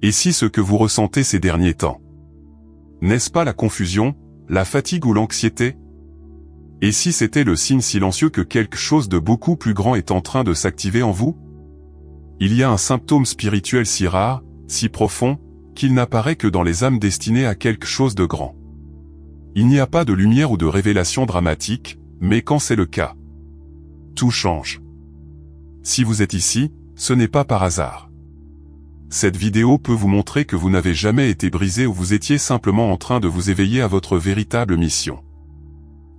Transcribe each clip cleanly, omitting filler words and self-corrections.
Et si ce que vous ressentez ces derniers temps? N'est-ce pas la confusion, la fatigue ou l'anxiété? Et si c'était le signe silencieux que quelque chose de beaucoup plus grand est en train de s'activer en vous? Il y a un symptôme spirituel si rare, si profond, qu'il n'apparaît que dans les âmes destinées à quelque chose de grand. Il n'y a pas de lumière ou de révélation dramatique, mais quand c'est le cas, tout change. Si vous êtes ici, ce n'est pas par hasard. Cette vidéo peut vous montrer que vous n'avez jamais été brisé ou vous étiez simplement en train de vous éveiller à votre véritable mission.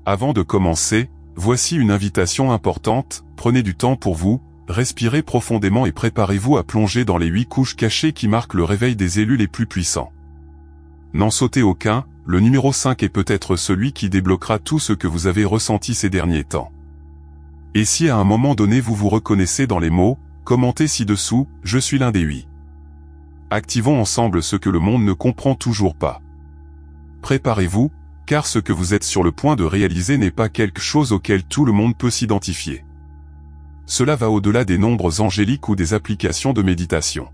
Avant de commencer, voici une invitation importante, prenez du temps pour vous, respirez profondément et préparez-vous à plonger dans les 8 couches cachées qui marquent le réveil des élus les plus puissants. N'en sautez aucun, le numéro 5 est peut-être celui qui débloquera tout ce que vous avez ressenti ces derniers temps. Et si à un moment donné vous vous reconnaissez dans les mots, commentez ci-dessous, je suis l'un des 8. Activons ensemble ce que le monde ne comprend toujours pas. Préparez-vous, car ce que vous êtes sur le point de réaliser n'est pas quelque chose auquel tout le monde peut s'identifier. Cela va au-delà des nombres angéliques ou des applications de méditation.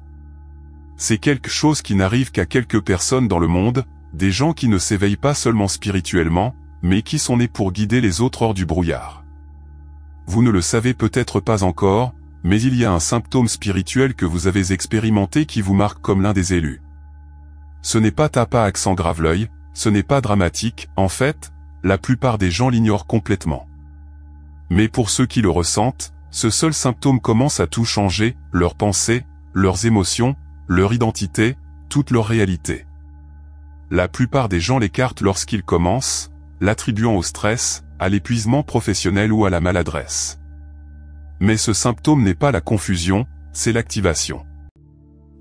C'est quelque chose qui n'arrive qu'à quelques personnes dans le monde, des gens qui ne s'éveillent pas seulement spirituellement, mais qui sont nés pour guider les autres hors du brouillard. Vous ne le savez peut-être pas encore, mais il y a un symptôme spirituel que vous avez expérimenté qui vous marque comme l'un des élus. Ce n'est pas tapa accent grave l'œil, ce n'est pas dramatique, en fait, la plupart des gens l'ignorent complètement. Mais pour ceux qui le ressentent, ce seul symptôme commence à tout changer, leurs pensées, leurs émotions, leur identité, toute leur réalité. La plupart des gens l'écartent lorsqu'ils commencent, l'attribuant au stress, à l'épuisement professionnel ou à la maladresse. Mais ce symptôme n'est pas la confusion, c'est l'activation.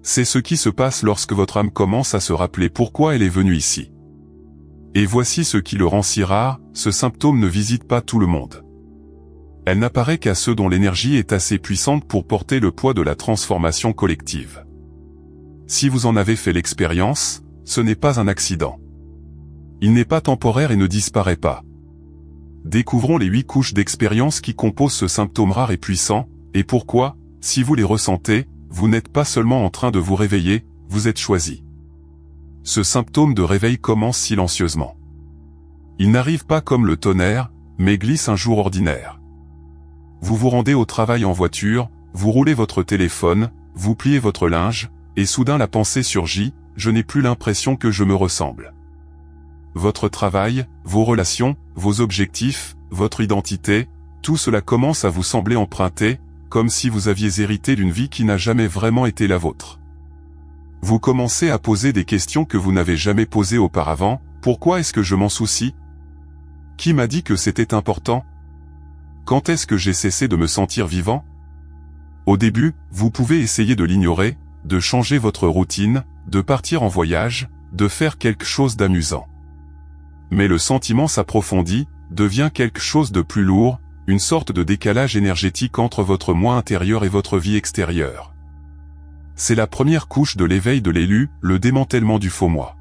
C'est ce qui se passe lorsque votre âme commence à se rappeler pourquoi elle est venue ici. Et voici ce qui le rend si rare, ce symptôme ne visite pas tout le monde. Elle n'apparaît qu'à ceux dont l'énergie est assez puissante pour porter le poids de la transformation collective. Si vous en avez fait l'expérience, ce n'est pas un accident. Il n'est pas temporaire et ne disparaît pas. Découvrons les 8 couches d'expérience qui composent ce symptôme rare et puissant, et pourquoi, si vous les ressentez, vous n'êtes pas seulement en train de vous réveiller, vous êtes choisi. Ce symptôme de réveil commence silencieusement. Il n'arrive pas comme le tonnerre, mais glisse un jour ordinaire. Vous vous rendez au travail en voiture, vous roulez votre téléphone, vous pliez votre linge, et soudain la pensée surgit, je n'ai plus l'impression que je me ressemble. Votre travail, vos relations, vos objectifs, votre identité, tout cela commence à vous sembler emprunté, comme si vous aviez hérité d'une vie qui n'a jamais vraiment été la vôtre. Vous commencez à poser des questions que vous n'avez jamais posées auparavant, pourquoi est-ce que je m'en soucie? Qui m'a dit que c'était important? Quand est-ce que j'ai cessé de me sentir vivant? Au début, vous pouvez essayer de l'ignorer, de changer votre routine, de partir en voyage, de faire quelque chose d'amusant. Mais le sentiment s'approfondit, devient quelque chose de plus lourd, une sorte de décalage énergétique entre votre moi intérieur et votre vie extérieure. C'est la première couche de l'éveil de l'élu, le démantèlement du faux moi.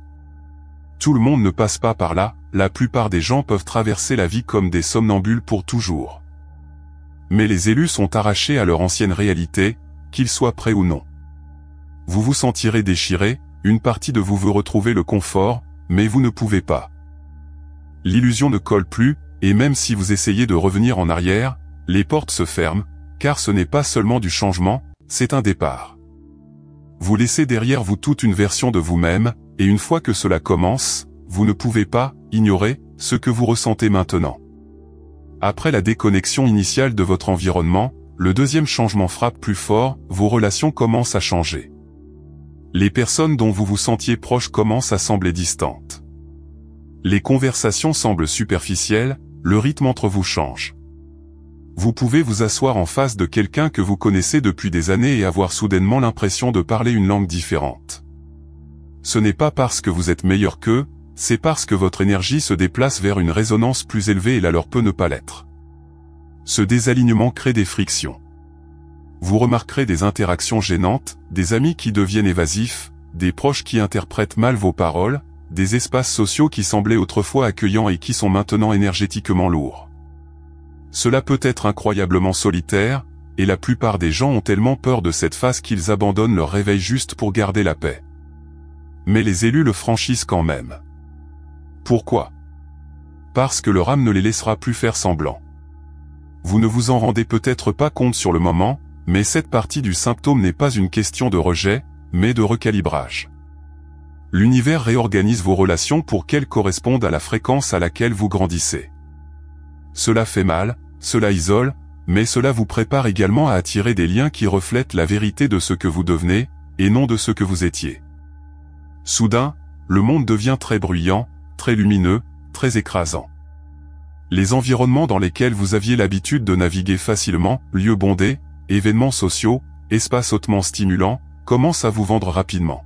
Tout le monde ne passe pas par là, la plupart des gens peuvent traverser la vie comme des somnambules pour toujours. Mais les élus sont arrachés à leur ancienne réalité, qu'ils soient prêts ou non. Vous vous sentirez déchiré, une partie de vous veut retrouver le confort, mais vous ne pouvez pas. L'illusion ne colle plus, et même si vous essayez de revenir en arrière, les portes se ferment, car ce n'est pas seulement du changement, c'est un départ. Vous laissez derrière vous toute une version de vous-même, et une fois que cela commence, vous ne pouvez pas ignorer ce que vous ressentez maintenant. Après la déconnexion initiale de votre environnement, le deuxième changement frappe plus fort, vos relations commencent à changer. Les personnes dont vous vous sentiez proche commencent à sembler distantes. Les conversations semblent superficielles, le rythme entre vous change. Vous pouvez vous asseoir en face de quelqu'un que vous connaissez depuis des années et avoir soudainement l'impression de parler une langue différente. Ce n'est pas parce que vous êtes meilleur qu'eux, c'est parce que votre énergie se déplace vers une résonance plus élevée et la leur peut ne pas l'être. Ce désalignement crée des frictions. Vous remarquerez des interactions gênantes, des amis qui deviennent évasifs, des proches qui interprètent mal vos paroles, des espaces sociaux qui semblaient autrefois accueillants et qui sont maintenant énergétiquement lourds. Cela peut être incroyablement solitaire, et la plupart des gens ont tellement peur de cette phase qu'ils abandonnent leur réveil juste pour garder la paix. mais les élus le franchissent quand même. Pourquoi? Parce que leur âme ne les laissera plus faire semblant. Vous ne vous en rendez peut-être pas compte sur le moment, mais cette partie du symptôme n'est pas une question de rejet, mais de recalibrage. L'univers réorganise vos relations pour qu'elles correspondent à la fréquence à laquelle vous grandissez. Cela fait mal, cela isole, mais cela vous prépare également à attirer des liens qui reflètent la vérité de ce que vous devenez, et non de ce que vous étiez. Soudain, le monde devient très bruyant, très lumineux, très écrasant. Les environnements dans lesquels vous aviez l'habitude de naviguer facilement, lieux bondés, événements sociaux, espaces hautement stimulants, commencent à vous vendre rapidement.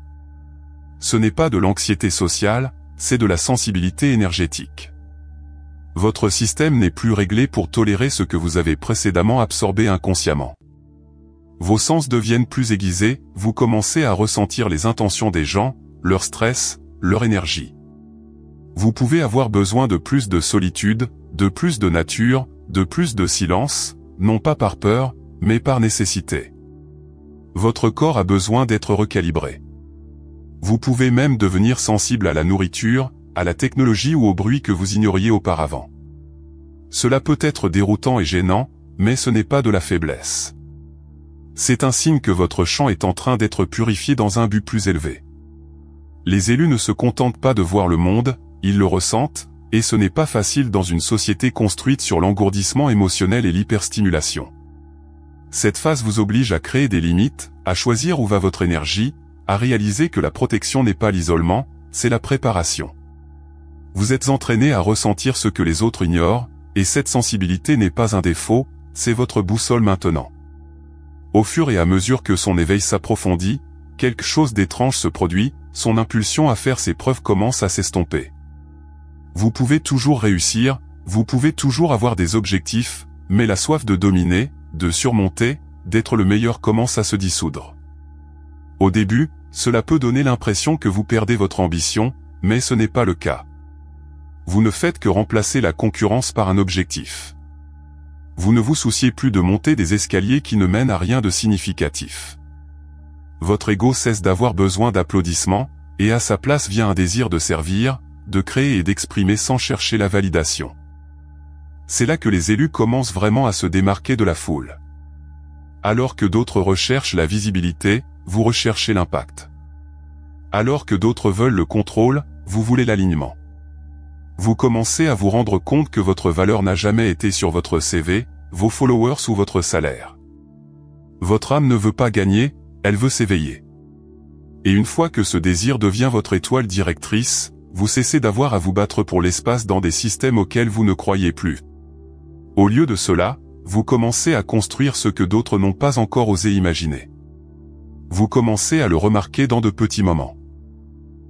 Ce n'est pas de l'anxiété sociale, c'est de la sensibilité énergétique. Votre système n'est plus réglé pour tolérer ce que vous avez précédemment absorbé inconsciemment. Vos sens deviennent plus aiguisés, vous commencez à ressentir les intentions des gens, leur stress, leur énergie. Vous pouvez avoir besoin de plus de solitude, de plus de nature, de plus de silence, non pas par peur, mais par nécessité. Votre corps a besoin d'être recalibré. Vous pouvez même devenir sensible à la nourriture, à la technologie ou au bruit que vous ignoriez auparavant. Cela peut être déroutant et gênant, mais ce n'est pas de la faiblesse. C'est un signe que votre champ est en train d'être purifié dans un but plus élevé. Les élus ne se contentent pas de voir le monde, ils le ressentent, et ce n'est pas facile dans une société construite sur l'engourdissement émotionnel et l'hyperstimulation. Cette phase vous oblige à créer des limites, à choisir où va votre énergie, à réaliser que la protection n'est pas l'isolement, c'est la préparation. Vous êtes entraîné à ressentir ce que les autres ignorent, et cette sensibilité n'est pas un défaut, c'est votre boussole maintenant. Au fur et à mesure que son éveil s'approfondit, quelque chose d'étrange se produit, son impulsion à faire ses preuves commence à s'estomper. Vous pouvez toujours réussir, vous pouvez toujours avoir des objectifs, mais la soif de dominer, de surmonter, d'être le meilleur commence à se dissoudre. Au début, cela peut donner l'impression que vous perdez votre ambition, mais ce n'est pas le cas. Vous ne faites que remplacer la concurrence par un objectif. Vous ne vous souciez plus de monter des escaliers qui ne mènent à rien de significatif. Votre ego cesse d'avoir besoin d'applaudissements, et à sa place vient un désir de servir, de créer et d'exprimer sans chercher la validation. C'est là que les élus commencent vraiment à se démarquer de la foule. Alors que d'autres recherchent la visibilité, vous recherchez l'impact. Alors que d'autres veulent le contrôle, vous voulez l'alignement. Vous commencez à vous rendre compte que votre valeur n'a jamais été sur votre CV, vos followers ou votre salaire. Votre âme ne veut pas gagner, elle veut s'éveiller. Et une fois que ce désir devient votre étoile directrice, vous cessez d'avoir à vous battre pour l'espace dans des systèmes auxquels vous ne croyez plus. Au lieu de cela, vous commencez à construire ce que d'autres n'ont pas encore osé imaginer. Vous commencez à le remarquer dans de petits moments.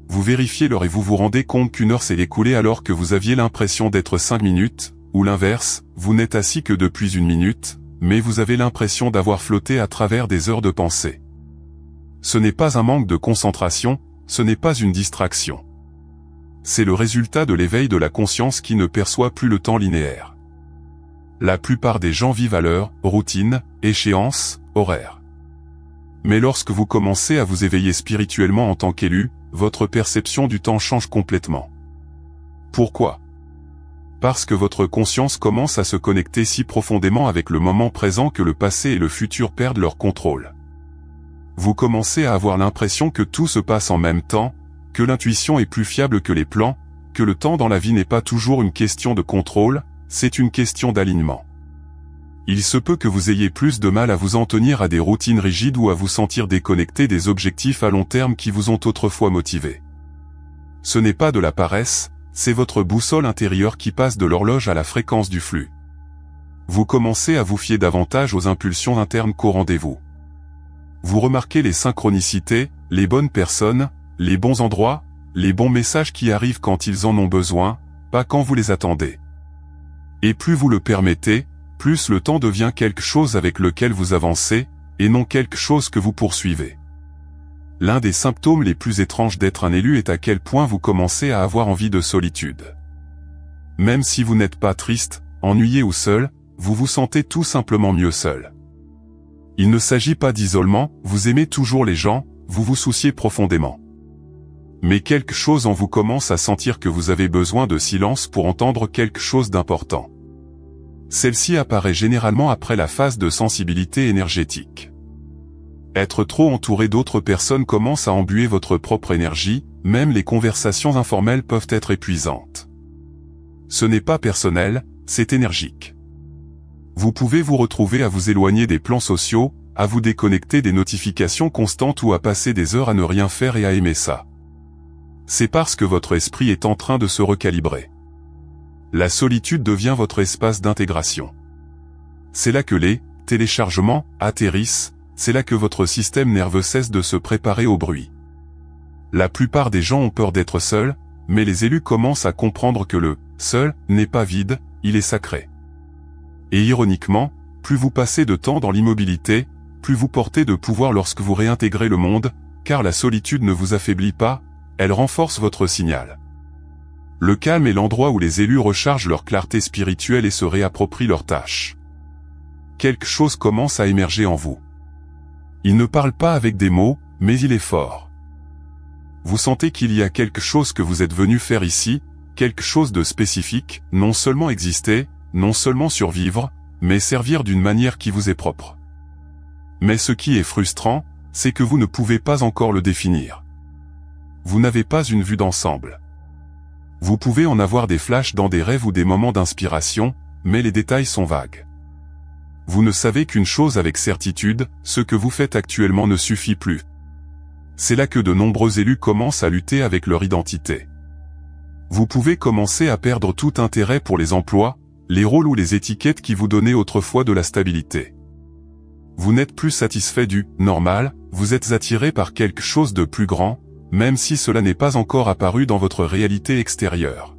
Vous vérifiez l'heure et vous vous rendez compte qu'une heure s'est écoulée alors que vous aviez l'impression d'être 5 minutes, ou l'inverse, vous n'êtes assis que depuis 1 minute, mais vous avez l'impression d'avoir flotté à travers des heures de pensée. Ce n'est pas un manque de concentration, ce n'est pas une distraction. C'est le résultat de l'éveil de la conscience qui ne perçoit plus le temps linéaire. La plupart des gens vivent à l'heure, routine, échéance, horaire. Mais lorsque vous commencez à vous éveiller spirituellement en tant qu'élu, votre perception du temps change complètement. Pourquoi? Parce que votre conscience commence à se connecter si profondément avec le moment présent que le passé et le futur perdent leur contrôle. Vous commencez à avoir l'impression que tout se passe en même temps, que l'intuition est plus fiable que les plans, que le temps dans la vie n'est pas toujours une question de contrôle, c'est une question d'alignement. Il se peut que vous ayez plus de mal à vous en tenir à des routines rigides ou à vous sentir déconnecté des objectifs à long terme qui vous ont autrefois motivé. Ce n'est pas de la paresse, c'est votre boussole intérieure qui passe de l'horloge à la fréquence du flux. Vous commencez à vous fier davantage aux impulsions internes qu'au rendez-vous. Vous remarquez les synchronicités, les bonnes personnes, les bons endroits, les bons messages qui arrivent quand ils en ont besoin, pas quand vous les attendez. Et plus vous le permettez, plus le temps devient quelque chose avec lequel vous avancez, et non quelque chose que vous poursuivez. L'un des symptômes les plus étranges d'être un élu est à quel point vous commencez à avoir envie de solitude. Même si vous n'êtes pas triste, ennuyé ou seul, vous vous sentez tout simplement mieux seul. Il ne s'agit pas d'isolement, vous aimez toujours les gens, vous vous souciez profondément. Mais quelque chose en vous commence à sentir que vous avez besoin de silence pour entendre quelque chose d'important. Celle-ci apparaît généralement après la phase de sensibilité énergétique. Être trop entouré d'autres personnes commence à embuer votre propre énergie, même les conversations informelles peuvent être épuisantes. Ce n'est pas personnel, c'est énergique. Vous pouvez vous retrouver à vous éloigner des plans sociaux, à vous déconnecter des notifications constantes ou à passer des heures à ne rien faire et à aimer ça. C'est parce que votre esprit est en train de se recalibrer. La solitude devient votre espace d'intégration. C'est là que les téléchargements atterrissent, c'est là que votre système nerveux cesse de se préparer au bruit. La plupart des gens ont peur d'être seuls, mais les élus commencent à comprendre que le seul n'est pas vide, il est sacré. Et ironiquement, plus vous passez de temps dans l'immobilité, plus vous portez de pouvoir lorsque vous réintégrez le monde, car la solitude ne vous affaiblit pas, elle renforce votre signal. Le calme est l'endroit où les élus rechargent leur clarté spirituelle et se réapproprient leurs tâches. Quelque chose commence à émerger en vous. Il ne parle pas avec des mots, mais il est fort. Vous sentez qu'il y a quelque chose que vous êtes venu faire ici, quelque chose de spécifique, non seulement exister, non seulement survivre, mais servir d'une manière qui vous est propre. Mais ce qui est frustrant, c'est que vous ne pouvez pas encore le définir. Vous n'avez pas une vue d'ensemble. Vous pouvez en avoir des flashs dans des rêves ou des moments d'inspiration, mais les détails sont vagues. Vous ne savez qu'une chose avec certitude, ce que vous faites actuellement ne suffit plus. C'est là que de nombreux élus commencent à lutter avec leur identité. Vous pouvez commencer à perdre tout intérêt pour les emplois, les rôles ou les étiquettes qui vous donnaient autrefois de la stabilité. Vous n'êtes plus satisfait du « normal », vous êtes attiré par quelque chose de plus grand, même si cela n'est pas encore apparu dans votre réalité extérieure.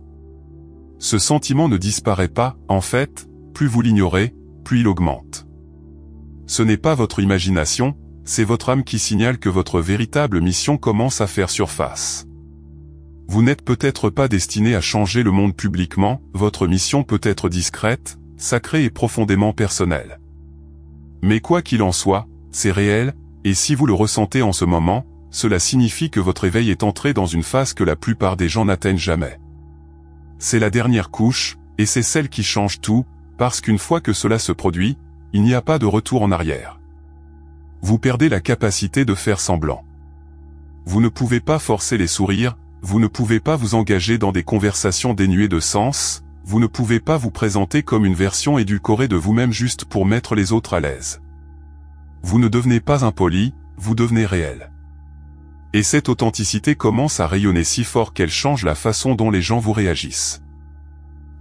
Ce sentiment ne disparaît pas, en fait, plus vous l'ignorez, plus il augmente. Ce n'est pas votre imagination, c'est votre âme qui signale que votre véritable mission commence à faire surface. Vous n'êtes peut-être pas destiné à changer le monde publiquement, votre mission peut être discrète, sacrée et profondément personnelle. Mais quoi qu'il en soit, c'est réel, et si vous le ressentez en ce moment, cela signifie que votre éveil est entré dans une phase que la plupart des gens n'atteignent jamais. C'est la dernière couche, et c'est celle qui change tout, parce qu'une fois que cela se produit, il n'y a pas de retour en arrière. Vous perdez la capacité de faire semblant. Vous ne pouvez pas forcer les sourires, vous ne pouvez pas vous engager dans des conversations dénuées de sens, vous ne pouvez pas vous présenter comme une version édulcorée de vous-même juste pour mettre les autres à l'aise. Vous ne devenez pas impoli, vous devenez réel. Et cette authenticité commence à rayonner si fort qu'elle change la façon dont les gens vous réagissent.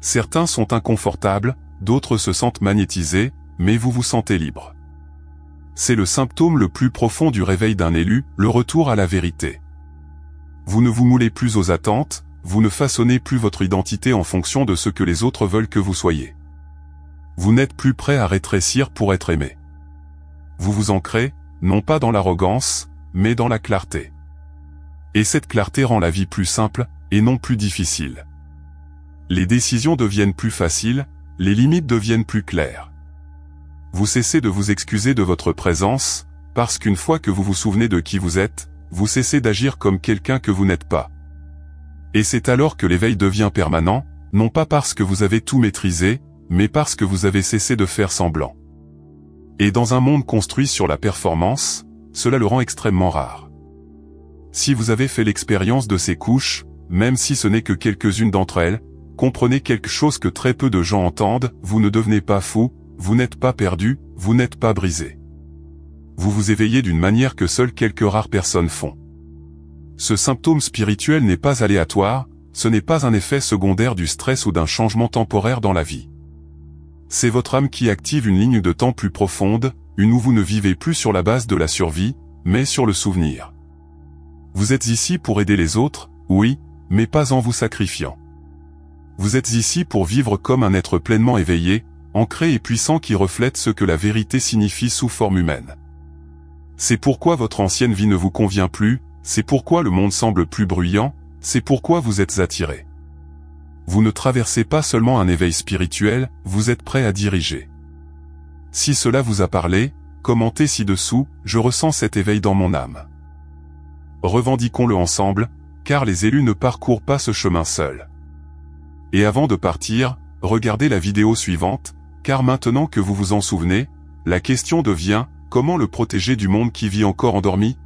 Certains sont inconfortables, d'autres se sentent magnétisés, mais vous vous sentez libre. C'est le symptôme le plus profond du réveil d'un élu, le retour à la vérité. Vous ne vous moulez plus aux attentes, vous ne façonnez plus votre identité en fonction de ce que les autres veulent que vous soyez. Vous n'êtes plus prêt à rétrécir pour être aimé. Vous vous ancrez, non pas dans l'arrogance, mais dans la clarté. Et cette clarté rend la vie plus simple, et non plus difficile. Les décisions deviennent plus faciles, les limites deviennent plus claires. Vous cessez de vous excuser de votre présence, parce qu'une fois que vous vous souvenez de qui vous êtes, vous cessez d'agir comme quelqu'un que vous n'êtes pas. Et c'est alors que l'éveil devient permanent, non pas parce que vous avez tout maîtrisé, mais parce que vous avez cessé de faire semblant. Et dans un monde construit sur la performance, cela le rend extrêmement rare. Si vous avez fait l'expérience de ces couches, même si ce n'est que quelques-unes d'entre elles, comprenez quelque chose que très peu de gens entendent, vous ne devenez pas fou, vous n'êtes pas perdu, vous n'êtes pas brisé. Vous vous éveillez d'une manière que seules quelques rares personnes font. Ce symptôme spirituel n'est pas aléatoire, ce n'est pas un effet secondaire du stress ou d'un changement temporaire dans la vie. C'est votre âme qui active une ligne de temps plus profonde, une où vous ne vivez plus sur la base de la survie, mais sur le souvenir. Vous êtes ici pour aider les autres, oui, mais pas en vous sacrifiant. Vous êtes ici pour vivre comme un être pleinement éveillé, ancré et puissant qui reflète ce que la vérité signifie sous forme humaine. C'est pourquoi votre ancienne vie ne vous convient plus, c'est pourquoi le monde semble plus bruyant, c'est pourquoi vous êtes attiré. Vous ne traversez pas seulement un éveil spirituel, vous êtes prêt à diriger. Si cela vous a parlé, commentez ci-dessous, je ressens cet éveil dans mon âme. Revendiquons-le ensemble, car les élus ne parcourent pas ce chemin seuls. Et avant de partir, regardez la vidéo suivante, car maintenant que vous vous en souvenez, la question devient, comment le protéger du monde qui vit encore endormi ?